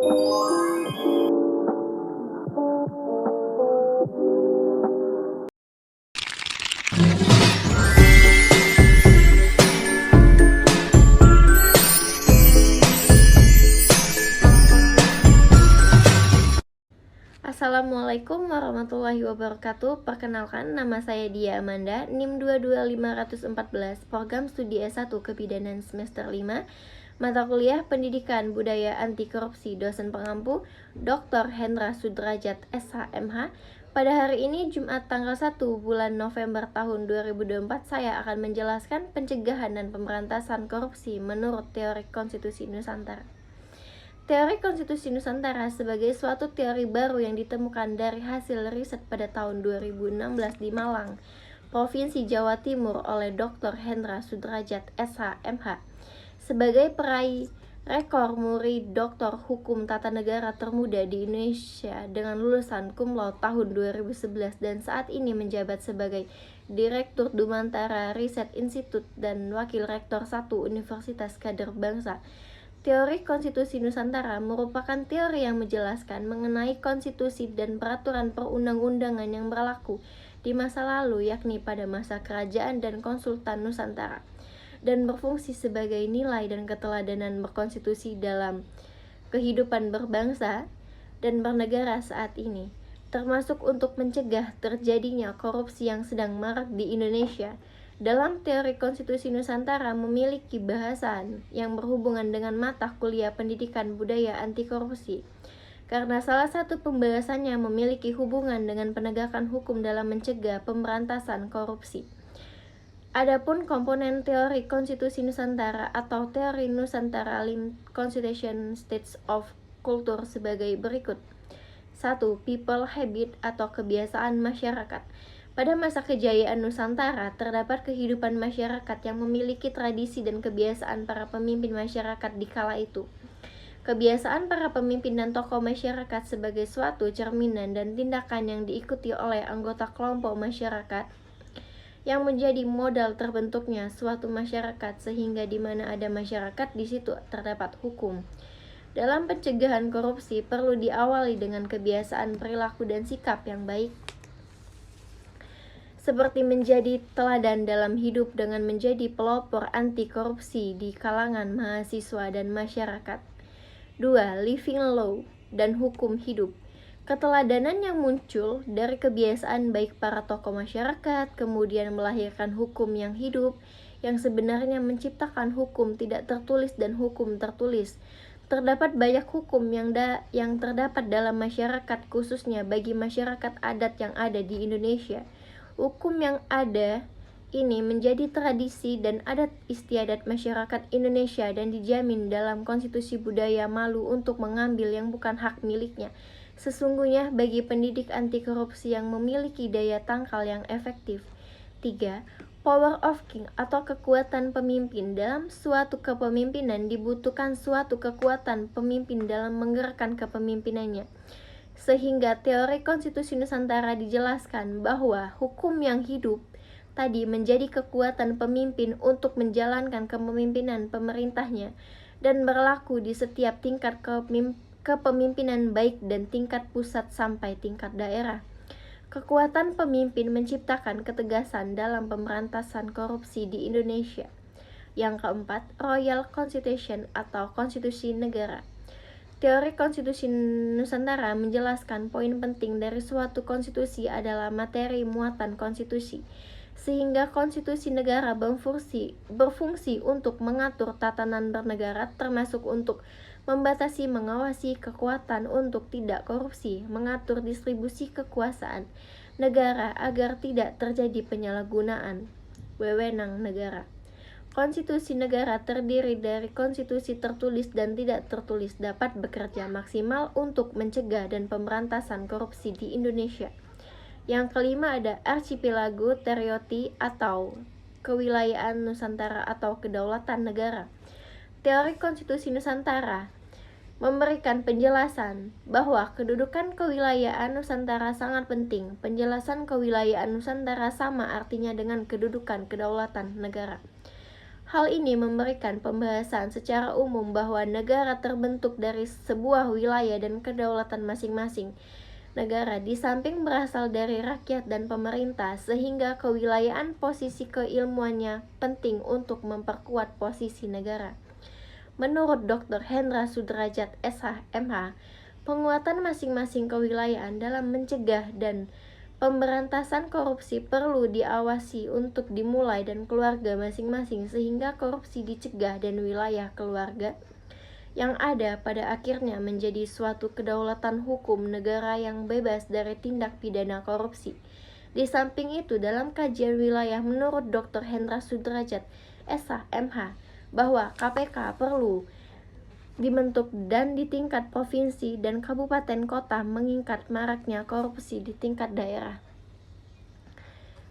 Assalamualaikum warahmatullahi wabarakatuh. Perkenalkan, nama saya Dia Amanda, NIM 22514, Program Studi S1 Kebidanan semester 5, mata kuliah Pendidikan Budaya Anti Korupsi, dosen pengampu Dr. Hendra Sudrajat SHMH. Pada hari ini Jumat tanggal 1 bulan November tahun 2024, saya akan menjelaskan pencegahan dan pemberantasan korupsi menurut teori konstitusi Nusantara. Teori konstitusi Nusantara sebagai suatu teori baru yang ditemukan dari hasil riset pada tahun 2016 di Malang, Provinsi Jawa Timur oleh Dr. Hendra Sudrajat SHMH. Sebagai peraih rekor muri Doktor Hukum Tata Negara termuda di Indonesia dengan lulusan cum laude tahun 2011 dan saat ini menjabat sebagai Direktur Dumantara Riset Institut dan Wakil Rektor 1 Universitas Kader Bangsa. Teori konstitusi Nusantara merupakan teori yang menjelaskan mengenai konstitusi dan peraturan perundang-undangan yang berlaku di masa lalu, yakni pada masa kerajaan dan konsultan Nusantara, dan berfungsi sebagai nilai dan keteladanan berkonstitusi dalam kehidupan berbangsa dan bernegara saat ini, termasuk untuk mencegah terjadinya korupsi yang sedang marak di Indonesia. Dalam teori konstitusi Nusantara memiliki bahasan yang berhubungan dengan mata kuliah Pendidikan Budaya Anti Korupsi, karena salah satu pembahasannya memiliki hubungan dengan penegakan hukum dalam mencegah pemberantasan korupsi. Adapun komponen teori konstitusi Nusantara atau teori Nusantara Lim Constitution States of Culture sebagai berikut. 1. People habit atau kebiasaan masyarakat. Pada masa kejayaan Nusantara, terdapat kehidupan masyarakat yang memiliki tradisi dan kebiasaan para pemimpin masyarakat di kala itu. Kebiasaan para pemimpin dan tokoh masyarakat sebagai suatu cerminan dan tindakan yang diikuti oleh anggota kelompok masyarakat yang menjadi modal terbentuknya suatu masyarakat, sehingga di mana ada masyarakat, di situ terdapat hukum. Dalam pencegahan korupsi perlu diawali dengan kebiasaan perilaku dan sikap yang baik, seperti menjadi teladan dalam hidup dengan menjadi pelopor anti korupsi di kalangan mahasiswa dan masyarakat. 2. Living law dan hukum hidup. Keteladanan yang muncul dari kebiasaan baik para tokoh masyarakat kemudian melahirkan hukum yang hidup, yang sebenarnya menciptakan hukum tidak tertulis dan hukum tertulis. Terdapat banyak hukum yang terdapat dalam masyarakat, khususnya bagi masyarakat adat yang ada di Indonesia. Hukum yang ada ini menjadi tradisi dan adat istiadat masyarakat Indonesia dan dijamin dalam konstitusi budaya malu untuk mengambil yang bukan hak miliknya. Sesungguhnya bagi pendidik anti korupsi yang memiliki daya tangkal yang efektif. 3. Power of king atau kekuatan pemimpin. Dalam suatu kepemimpinan dibutuhkan suatu kekuatan pemimpin dalam menggerakkan kepemimpinannya. Sehingga teori konstitusi Nusantara dijelaskan bahwa hukum yang hidup tadi menjadi kekuatan pemimpin untuk menjalankan kepemimpinan pemerintahnya dan berlaku di setiap tingkat kepemimpinan baik dan tingkat pusat sampai tingkat daerah. Kekuatan pemimpin menciptakan ketegasan dalam pemberantasan korupsi di Indonesia. Yang keempat, Royal Constitution atau konstitusi negara. Teori konstitusi Nusantara menjelaskan poin penting dari suatu konstitusi adalah materi muatan konstitusi, sehingga konstitusi negara berfungsi untuk mengatur tatanan bernegara, termasuk untuk membatasi mengawasi kekuatan untuk tidak korupsi, mengatur distribusi kekuasaan negara agar tidak terjadi penyalahgunaan wewenang negara. Konstitusi negara terdiri dari konstitusi tertulis dan tidak tertulis dapat bekerja maksimal untuk mencegah dan pemberantasan korupsi di Indonesia. Yang kelima ada Archipelago Terioti atau kewilayahan Nusantara atau kedaulatan negara. Teori konstitusi Nusantara memberikan penjelasan bahwa kedudukan kewilayahan Nusantara sangat penting. Penjelasan kewilayahan Nusantara sama artinya dengan kedudukan kedaulatan negara. Hal ini memberikan pembahasan secara umum bahwa negara terbentuk dari sebuah wilayah dan kedaulatan masing-masing negara di samping berasal dari rakyat dan pemerintah, sehingga kewilayahan posisi keilmuannya penting untuk memperkuat posisi negara. Menurut Dr. Hendra Sudrajat SH, MH, penguatan masing-masing kewilayahan dalam mencegah dan pemberantasan korupsi perlu diawasi untuk dimulai dan keluarga masing-masing sehingga korupsi dicegah dan wilayah keluarga yang ada pada akhirnya menjadi suatu kedaulatan hukum negara yang bebas dari tindak pidana korupsi. Di samping itu, dalam kajian wilayah menurut Dr. Hendra Sudrajat, SH, MH, bahwa KPK perlu dibentuk dan di tingkat provinsi dan kabupaten kota mengingat maraknya korupsi di tingkat daerah.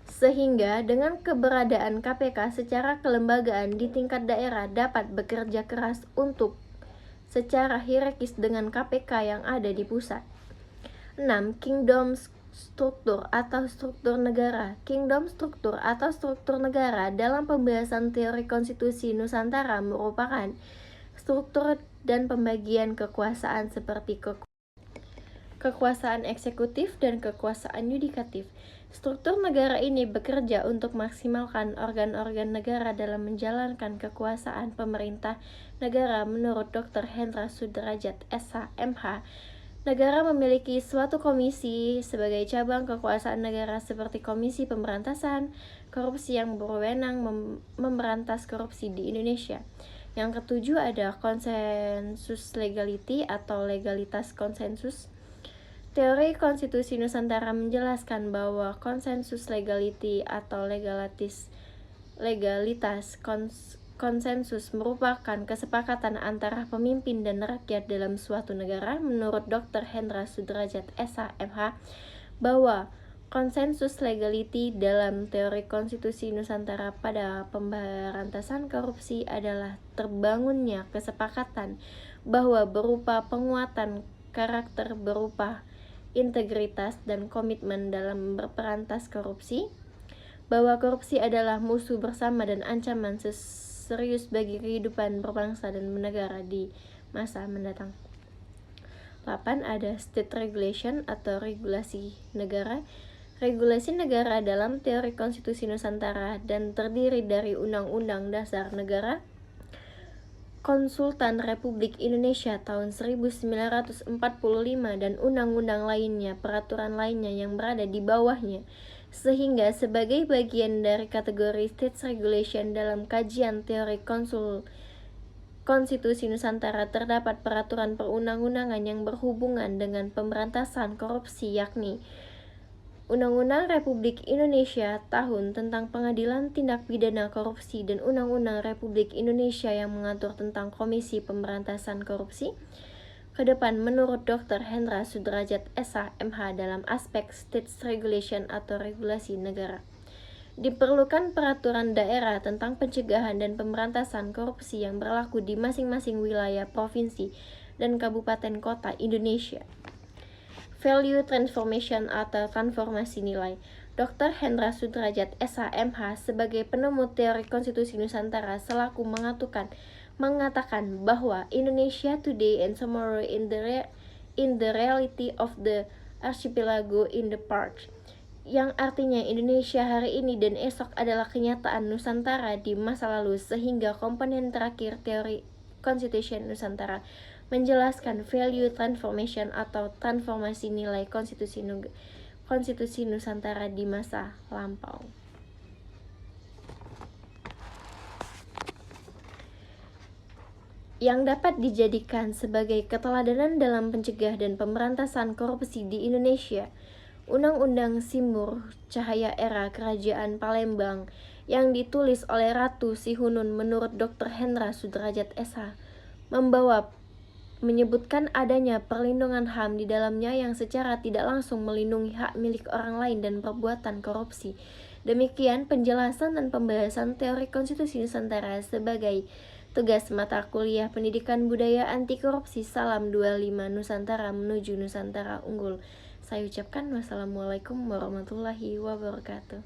Sehingga dengan keberadaan KPK secara kelembagaan di tingkat daerah dapat bekerja keras untuk secara hierarkis dengan KPK yang ada di pusat. 6. Kingdom struktur atau struktur negara. Kingdom struktur atau struktur negara dalam pembahasan teori konstitusi Nusantara merupakan struktur dan pembagian kekuasaan seperti kekuasaan eksekutif dan kekuasaan yudikatif. Struktur negara ini bekerja untuk maksimalkan organ-organ negara dalam menjalankan kekuasaan pemerintah negara. Menurut Dr. Hendra Sudrajat SH, MH, negara memiliki suatu komisi sebagai cabang kekuasaan negara seperti Komisi Pemberantasan Korupsi yang berwenang memberantas korupsi di Indonesia. Yang ketujuh ada konsensus legality atau legalitas konsensus. Teori konstitusi Nusantara menjelaskan bahwa konsensus legality atau legalitas konsensus merupakan kesepakatan antara pemimpin dan rakyat dalam suatu negara. Menurut Dr. Hendra Sudrajat SH, MH, bahwa konsensus legality dalam teori konstitusi Nusantara pada pemberantasan korupsi adalah terbangunnya kesepakatan bahwa berupa penguatan karakter berupa integritas dan komitmen dalam berperantas korupsi, bahwa korupsi adalah musuh bersama dan ancaman serius bagi kehidupan berbangsa dan bernegara di masa mendatang. 8. Ada state regulation atau regulasi negara. Regulasi negara dalam teori konstitusi Nusantara dan terdiri dari Undang-Undang Dasar Negara, Konsultan Republik Indonesia tahun 1945 dan undang-undang lainnya, peraturan lainnya yang berada di bawahnya, sehingga sebagai bagian dari kategori state regulation dalam kajian teori konstitusi Nusantara terdapat peraturan perundang-undangan yang berhubungan dengan pemberantasan korupsi, yakni Undang-Undang Republik Indonesia tahun tentang Pengadilan Tindak Pidana Korupsi dan Undang-Undang Republik Indonesia yang mengatur tentang Komisi Pemberantasan Korupsi. Kedepan, menurut Dr. Hendra Sudrajat SH, MH, dalam aspek state regulation atau regulasi negara, diperlukan peraturan daerah tentang pencegahan dan pemberantasan korupsi yang berlaku di masing-masing wilayah, provinsi, dan kabupaten kota Indonesia. Value transformation atau transformasi nilai. Dr. Hendra Sudrajat SH, MH, sebagai penemu teori konstitusi Nusantara selaku mengatakan bahwa Indonesia today and tomorrow in the reality of the archipelago in the part, yang artinya Indonesia hari ini dan esok adalah kenyataan Nusantara di masa lalu, sehingga komponen terakhir teori konstitusi Nusantara menjelaskan value transformation atau transformasi nilai konstitusi Nusantara di masa lampau. Yang dapat dijadikan sebagai keteladanan dalam pencegah dan pemberantasan korupsi di Indonesia, Undang-Undang Simbur Cahaya Era Kerajaan Palembang yang ditulis oleh Ratu Sihunun. Menurut Dr. Hendra Sudrajat SH, menyebutkan adanya perlindungan HAM di dalamnya yang secara tidak langsung melindungi hak milik orang lain dan perbuatan korupsi. Demikian penjelasan dan pembahasan teori konstitusi Nusantara sebagai tugas mata kuliah Pendidikan Budaya Anti Korupsi Salam 25 Nusantara menuju Nusantara Unggul. Saya ucapkan wassalamualaikum warahmatullahi wabarakatuh.